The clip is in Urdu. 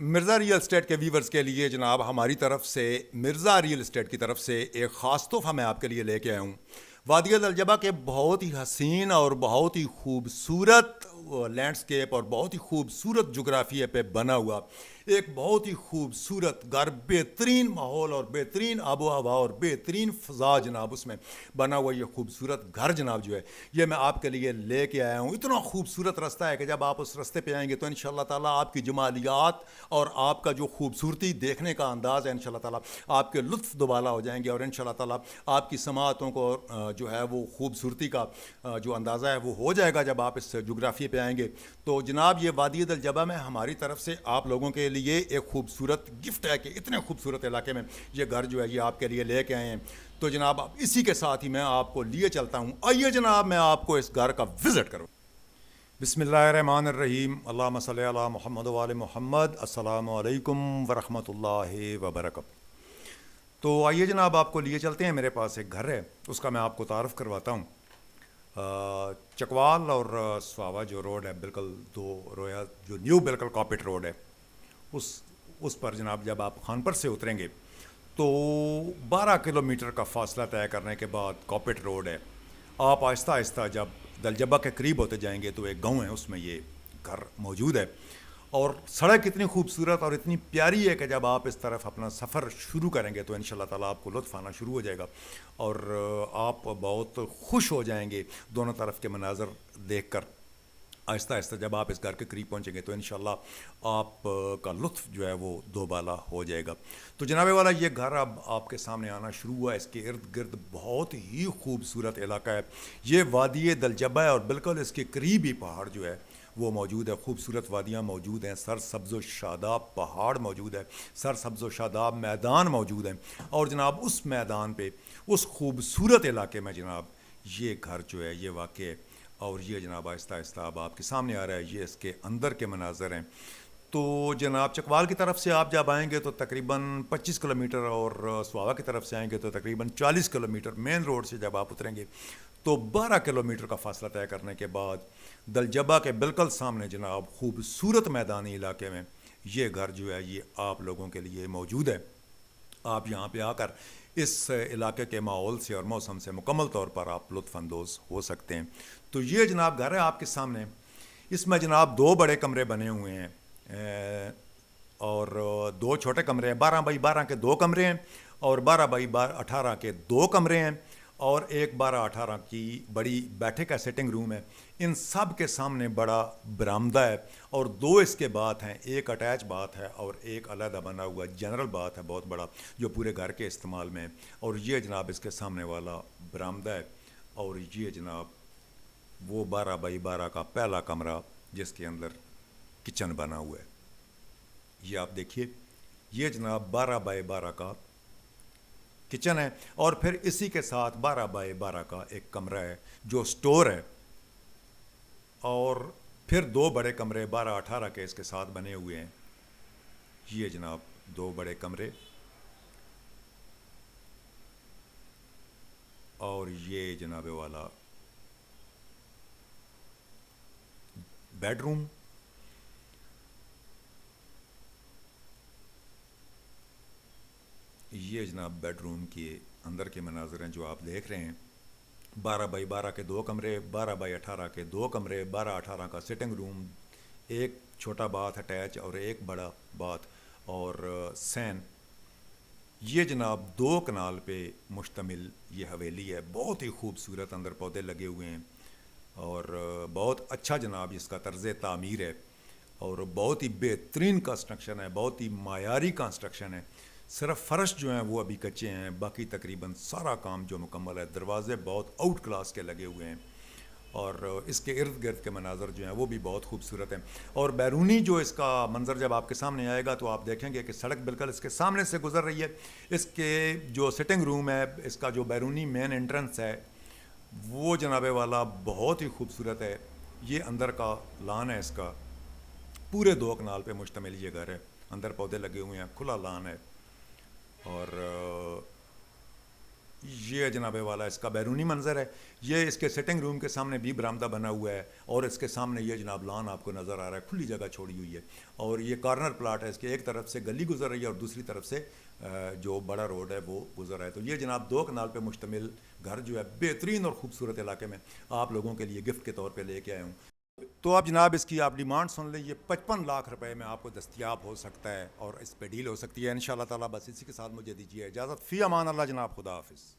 مرزا ریئل اسٹیٹ کے ویورز کے لیے جناب ہماری طرف سے مرزا ریئل اسٹیٹ کی طرف سے ایک خاص تحفہ میں آپ کے لیے لے کے آیا ہوں. وادی الجبہ کے بہت ہی حسین اور بہت ہی خوبصورت لینڈسکیپ اور بہت ہی خوبصورت جغرافیے پہ بنا ہوا ایک بہت ہی خوبصورت گھر، بہترین ماحول اور بہترین آب و ہوا اور بہترین فضا جناب اس میں بنا ہوا یہ خوبصورت گھر جناب جو ہے یہ میں آپ کے لیے لے کے آیا ہوں. اتنا خوبصورت رستہ ہے کہ جب آپ اس رستے پہ آئیں گے تو انشاءاللہ تعالیٰ آپ کی جمالیات اور آپ کا جو خوبصورتی دیکھنے کا انداز ہے انشاءاللہ تعالیٰ آپ کے لطف دوبالا ہو جائیں گے، اور انشاءاللہ تعالیٰ آپ کی سماعتوں کو جو ہے وہ خوبصورتی کا جو اندازہ ہے وہ ہو جائے گا جب آپ اس جغرافیے پہ آئیں گے. تو جناب یہ وادی الجبہ میں ہماری طرف سے آپ لوگوں کے لیے ایک خوبصورت گفٹ ہے کہ اتنے خوبصورت علاقے میں یہ گھر جو ہے یہ آپ کے لیے لے کے آئے ہیں. تو جناب اسی کے ساتھ ہی میں آپ کو لیے چلتا ہوں. آئیے جناب میں آپ کو اس گھر کا وزٹ کروں. بسم اللہ الرحمن الرحیم. اللہم صلی علی محمد و آل محمد. السلام علیکم ورحمۃ اللہ وبرکاتہ. تو آئیے جناب آپ کو لیے چلتے ہیں. میرے پاس ایک گھر ہے، اس کا میں آپ کو تعارف کرواتا ہوں. چکوال اور سواوا جو روڈ ہے، بالکل دو رویا جو نیو بالکل کاپٹ روڈ ہے، اس پر جناب جب آپ خانپر سے اتریں گے تو 12 کلومیٹر کا فاصلہ طے کرنے کے بعد کاپٹ روڈ ہے. آپ آہستہ آہستہ جب دلجبہ کے قریب ہوتے جائیں گے تو ایک گاؤں ہے، اس میں یہ گھر موجود ہے. اور سڑک اتنی خوبصورت اور اتنی پیاری ہے کہ جب آپ اس طرف اپنا سفر شروع کریں گے تو انشاءاللہ تعالیٰ آپ کو لطف آنا شروع ہو جائے گا اور آپ بہت خوش ہو جائیں گے دونوں طرف کے مناظر دیکھ کر. آہستہ آہستہ جب آپ اس گھر کے قریب پہنچیں گے تو انشاءاللہ آپ کا لطف جو ہے وہ دوبالا ہو جائے گا. تو جناب والا یہ گھر اب آپ کے سامنے آنا شروع ہوا ہے. اس کے ارد گرد بہت ہی خوبصورت علاقہ ہے. یہ وادی دلجبہ ہے اور بالکل اس کے قریب ہی پہاڑ جو ہے وہ موجود ہے. خوبصورت وادیاں موجود ہیں، سر سبز و شاداب پہاڑ موجود ہے، سر سبز و شاداب میدان موجود ہیں. اور جناب اس میدان پہ اس خوبصورت علاقے میں جناب یہ گھر جو ہے یہ واقع ہے. اور یہ جناب آہستہ آہستہ اب آپ کے سامنے آ رہا ہے. یہ اس کے اندر کے مناظر ہیں. تو جناب چکوال کی طرف سے آپ جب آئیں گے تو تقریباً 25 کلومیٹر اور سواوا کی طرف سے آئیں گے تو تقریباً 40 کلومیٹر. مین روڈ سے جب آپ اتریں گے تو 12 کلومیٹر کا فاصلہ طے کرنے کے بعد دلجبہ کے بالکل سامنے جناب خوبصورت میدانی علاقے میں یہ گھر جو ہے یہ آپ لوگوں کے لیے موجود ہے. آپ یہاں پہ آ کر اس علاقے کے ماحول سے اور موسم سے مکمل طور پر آپ لطف اندوز ہو سکتے ہیں. تو یہ جناب گھر ہے آپ کے سامنے. اس میں جناب 2 بڑے کمرے بنے ہوئے ہیں اور 2 چھوٹے کمرے ہیں. 12 بائی 12 کے 2 کمرے ہیں اور 12 بائی 18 کے 2 کمرے ہیں اور ایک 12-18 کی بڑی بیٹھے کا سٹنگ روم ہے. ان سب کے سامنے بڑا برآمدہ ہے اور 2 اس کے باتھ ہیں. ایک اٹیچ باتھ ہے اور ایک علیحدہ بنا ہوا جنرل باتھ ہے بہت بڑا جو پورے گھر کے استعمال میں ہے. اور یہ جناب اس کے سامنے والا برآمدہ ہے. اور یہ جناب وہ 12 بائی 12 کا پہلا کمرہ جس کے اندر کچن بنا ہوا ہے. یہ آپ دیکھیے، یہ جناب 12 بائی 12 کا کچن ہے اور پھر اسی کے ساتھ 12 بائی 12 کا ایک کمرہ ہے جو سٹور ہے. اور پھر 2 بڑے کمرے 12-18 کے اس کے ساتھ بنے ہوئے ہیں. یہ جناب 2 بڑے کمرے اور یہ جناب والا بیڈ روم. یہ جناب بیڈ روم کے اندر کے مناظر ہیں جو آپ دیکھ رہے ہیں. 12 بائی 12 کے 2 کمرے، 12 بائی 18 کے 2 کمرے، 12-18 کا سٹنگ روم، ایک چھوٹا باتھ اٹیچ اور ایک بڑا باتھ اور سین. یہ جناب 2 کنال پہ مشتمل یہ حویلی ہے. بہت ہی خوبصورت، اندر پودے لگے ہوئے ہیں اور بہت اچھا جناب اس کا طرز تعمیر ہے اور بہت ہی بہترین کنسٹرکشن ہے، بہت ہی معیاری کنسٹرکشن ہے. صرف فرش جو ہیں وہ ابھی کچے ہیں، باقی تقریباً سارا کام جو مکمل ہے. دروازے بہت آؤٹ کلاس کے لگے ہوئے ہیں اور اس کے ارد گرد کے مناظر جو ہیں وہ بھی بہت خوبصورت ہیں. اور بیرونی جو اس کا منظر جب آپ کے سامنے آئے گا تو آپ دیکھیں گے کہ سڑک بالکل اس کے سامنے سے گزر رہی ہے. اس کے جو سٹنگ روم ہے، اس کا جو بیرونی مین انٹرنس ہے وہ جناب والا بہت ہی خوبصورت ہے. یہ اندر کا لان ہے، اس کا پورے 2 کنال پہ مشتمل یہ گھر ہے. اندر پودے لگے ہوئے ہیں، کھلا لان ہے اور یہ جناب والا اس کا بیرونی منظر ہے. یہ اس کے سٹنگ روم کے سامنے بھی برآمدہ بنا ہوا ہے, اور اس کے سامنے یہ جناب لان آپ کو نظر آ رہا ہے, کھلی جگہ چھوڑی ہوئی ہے. اور یہ کارنر پلاٹ ہے, اس کے ایک طرف سے گلی گزر رہی ہے اور دوسری طرف سے جو بڑا روڈ ہے وہ گزر رہا ہے. تو یہ جناب 2 کنال پہ مشتمل گھر جو ہے بہترین اور خوبصورت علاقے میں آپ لوگوں کے لیے گفٹ کے طور پہ لے کے آیا ہوں. تو آپ جناب اس کی آپ ڈیمانڈ سن لیں, یہ 55 لاکھ روپے میں آپ کو دستیاب ہو سکتا ہے اور اس پہ ڈیل ہو سکتی ہے ان شاء اللہ تعالیٰ. بس اسی کے ساتھ مجھے دیجیے اجازت. فی امان اللہ جناب, خدا حافظ.